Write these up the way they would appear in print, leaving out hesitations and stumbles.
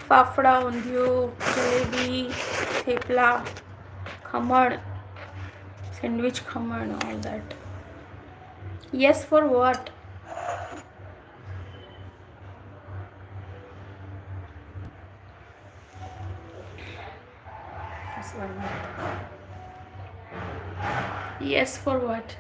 Fafda, undhiyu, jalebi, thepla, khaman, sandwich, khaman, all that. Yes for what? Yes for what?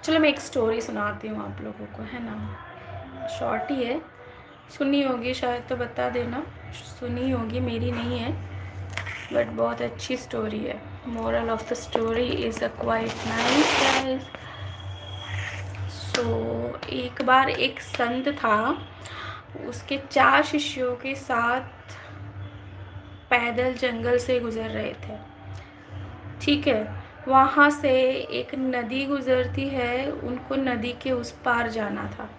चलो मैं एक story सुनाती हूँ आप लोगों को, है ना, शॉर्ट ही है, सुनी होगी शायद तो बता देना, सुनी होगी, मेरी नहीं है, बट बहुत अच्छी स्टोरी है. Moral of the story is a quite nice guys. So एक बार एक संत था, उसके 4 शिष्यों के साथ पैदल जंगल से गुजर रहे थे. ठीक है, वहाँ से एक नदी गुजरती है, उनको नदी के उस पार जाना था.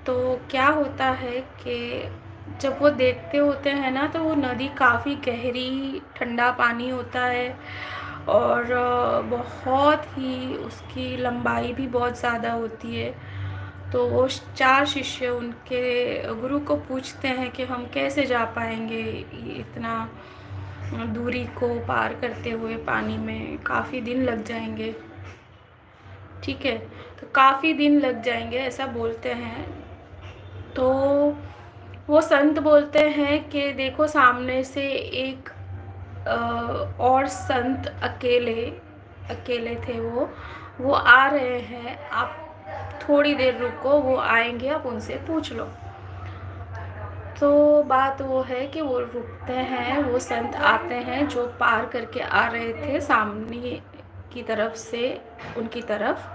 तो क्या होता है कि जब वो देखते होते हैं ना, तो वो नदी काफ़ी गहरी, ठंडा पानी होता है और बहुत ही उसकी लंबाई भी बहुत ज़्यादा होती है. तो वो 4 शिष्य उनके गुरु को पूछते हैं कि हम कैसे जा पाएंगे इतना दूरी को पार करते हुए, पानी में काफ़ी दिन लग जाएंगे. ठीक है, तो काफ़ी दिन लग जाएंगे ऐसा बोलते हैं. तो वो संत बोलते हैं कि देखो सामने से एक और संत अकेले अकेले थे, वो आ रहे हैं, आप थोड़ी देर रुको, वो आएंगे, आप उनसे पूछ लो. तो बात वो है कि वो रुकते हैं, वो संत आते हैं जो पार करके आ रहे थे सामने की तरफ से उनकी तरफ.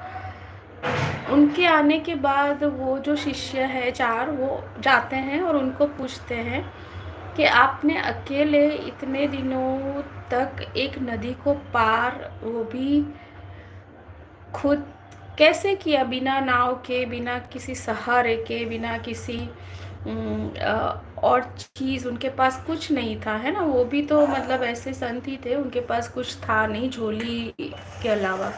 उनके आने के बाद वो जो शिष्य है 4, वो जाते हैं और उनको पूछते हैं कि आपने अकेले इतने दिनों तक एक नदी को पार, वो भी खुद कैसे किया, बिना नाव के, बिना किसी सहारे के, बिना किसी और चीज़, उनके पास कुछ नहीं था, है ना, वो भी तो मतलब ऐसे संत ही थे, उनके पास कुछ था नहीं झोली के अलावा.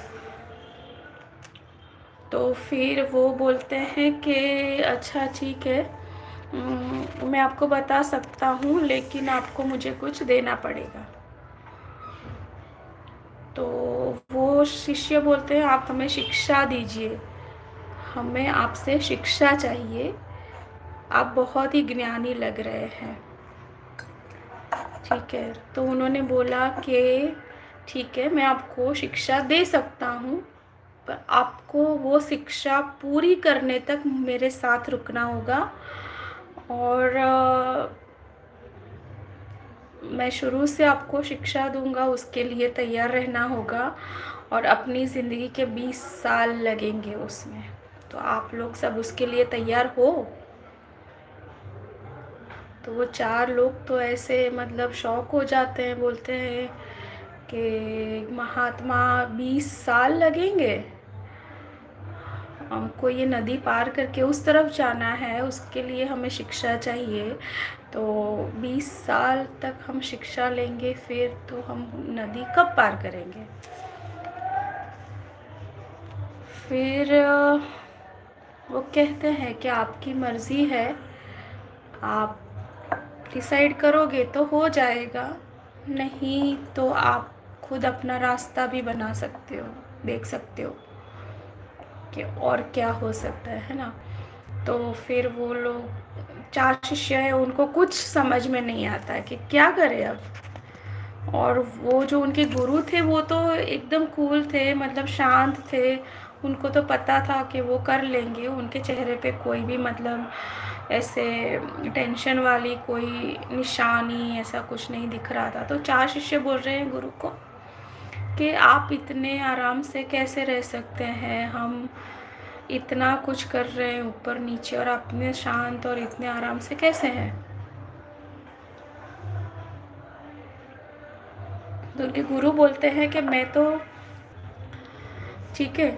तो फिर वो बोलते हैं कि अच्छा ठीक है, मैं आपको बता सकता हूँ लेकिन आपको मुझे कुछ देना पड़ेगा. तो वो शिष्य बोलते हैं आप हमें शिक्षा दीजिए, हमें आपसे शिक्षा चाहिए, आप बहुत ही ज्ञानी लग रहे हैं. ठीक है, तो उन्होंने बोला कि ठीक है, मैं आपको शिक्षा दे सकता हूँ, पर आपको वो शिक्षा पूरी करने तक मेरे साथ रुकना होगा और मैं शुरू से आपको शिक्षा दूंगा, उसके लिए तैयार रहना होगा और अपनी ज़िंदगी के 20 साल लगेंगे उसमें. तो आप लोग सब उसके लिए तैयार हो? तो वो 4 लोग तो ऐसे मतलब शौक हो जाते हैं, बोलते हैं कि महात्मा 20 साल लगेंगे, हमको ये नदी पार करके उस तरफ जाना है, उसके लिए हमें शिक्षा चाहिए. तो 20 साल तक हम शिक्षा लेंगे, फिर तो हम नदी कब पार करेंगे. फिर वो कहते हैं कि आपकी मर्ज़ी है, आप डिसाइड करोगे तो हो जाएगा, नहीं तो आप खुद अपना रास्ता भी बना सकते हो, देख सकते हो कि और क्या हो सकता है ना. तो फिर वो लोग 4 शिष्य हैं, उनको कुछ समझ में नहीं आता है कि क्या करें अब. और वो जो उनके गुरु थे वो तो एकदम कूल थे, मतलब शांत थे, उनको तो पता था कि वो कर लेंगे, उनके चेहरे पे कोई भी मतलब ऐसे टेंशन वाली कोई निशानी ऐसा कुछ नहीं दिख रहा था. तो 4 शिष्य बोल रहे हैं गुरु को कि आप इतने आराम से कैसे रह सकते हैं, हम इतना कुछ कर रहे हैं ऊपर नीचे और आप इतने शांत और इतने आराम से कैसे हैं. तो उनके गुरु बोलते हैं कि मैं तो ठीक है,